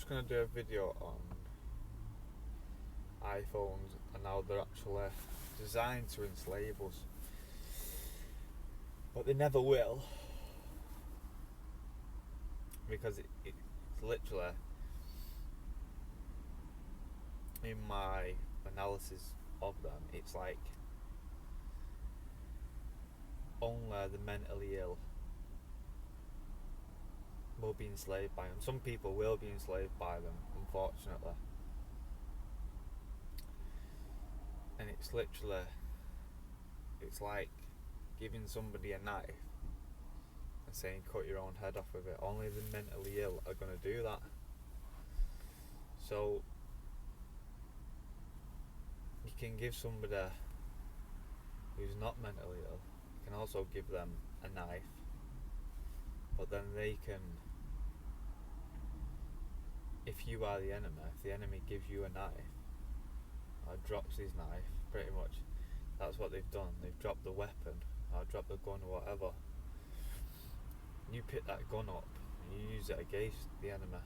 just going to do a video on iPhones and how they're actually designed to enslave us. But they never will, because it's literally, in my analysis of them, it's like only the mentally ill will be enslaved by them. Some people will be enslaved by them, unfortunately. And it's literally, it's like giving somebody a knife and saying cut your own head off with it. Only the mentally ill are going to do that. So you can give somebody who's not mentally ill, you can also give them a knife, but then they can, if you are the enemy, if the enemy gives you a knife or drops his knife, pretty much that's what they've done. They've dropped the weapon or dropped the gun or whatever. You pick that gun up and you use it against the enemy.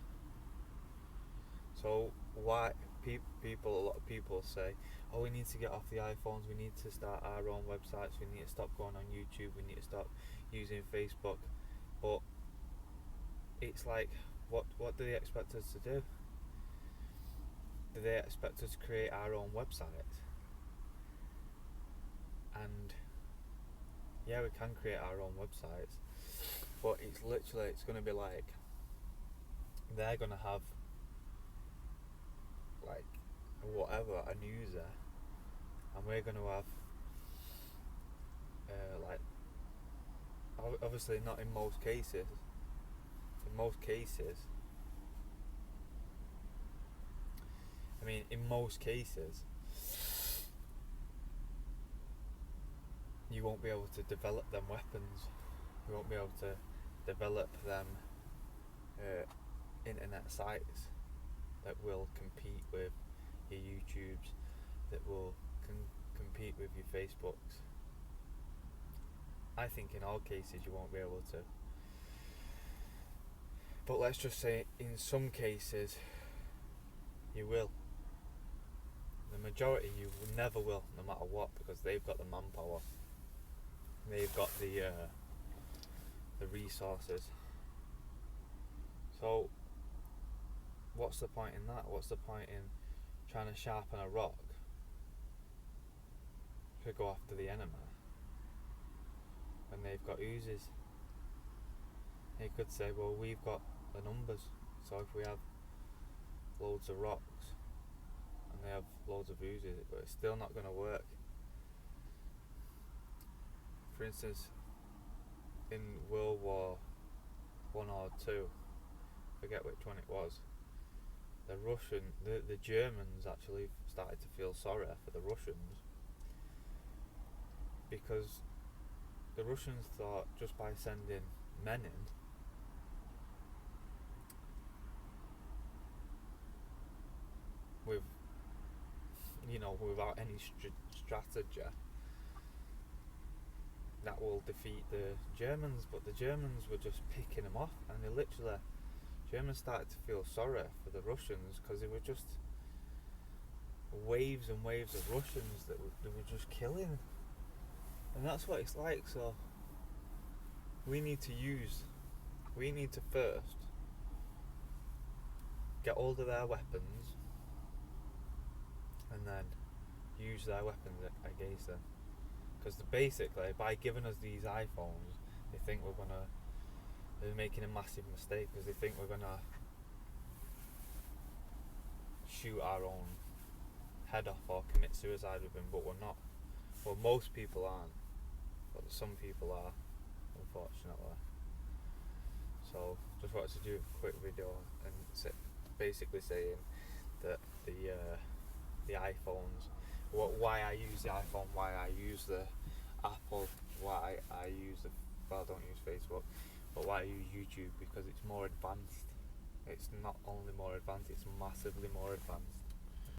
So why a lot of people say, oh, we need to get off the iPhones, we need to start our own websites, we need to stop going on YouTube, we need to stop using Facebook. But it's like, what do they expect us to do? Do they expect us to create our own website? And yeah, we can create our own websites, but it's literally, it's going to be like, they're going to have like whatever, an user, and we're going to have like, obviously not in most cases. In most cases, you won't be able to develop them weapons. You won't be able to develop them internet sites that will compete with your YouTubes, that will compete with your Facebooks. I think in all cases you won't be able to. But let's just say in some cases you will. The majority you never will, no matter what, because they've got the manpower. They've got the resources. So what's the point in that? What's the point in trying to sharpen a rock to go after the enemy when they've got oozes? They could say, well, we've got the numbers, so if we have loads of rocks and they have loads of oozes, but it's still not going to work. For instance, in World War One or Two, forget which one it was, the Germans actually started to feel sorry for the Russians, because the Russians thought just by sending men in, with, without any strategy, that will defeat the Germans. But the Germans were just picking them off, and Germans started to feel sorry for the Russians, because they were just waves and waves of Russians that they were just killing. And that's what it's like. So we need to first get hold of their weapons and then use their weapons against them. Because basically, by giving us these iPhones, they're making a massive mistake, because they think we're gonna shoot our own head off or commit suicide with them, but we're not. Well, most people aren't, but some people are, unfortunately. So just wanted to do a quick video and basically saying that the iPhones, why I use the iPhone, why I use the Apple, why I use I don't use Facebook, but why I use YouTube, because it's more advanced. It's not only more advanced, it's massively more advanced.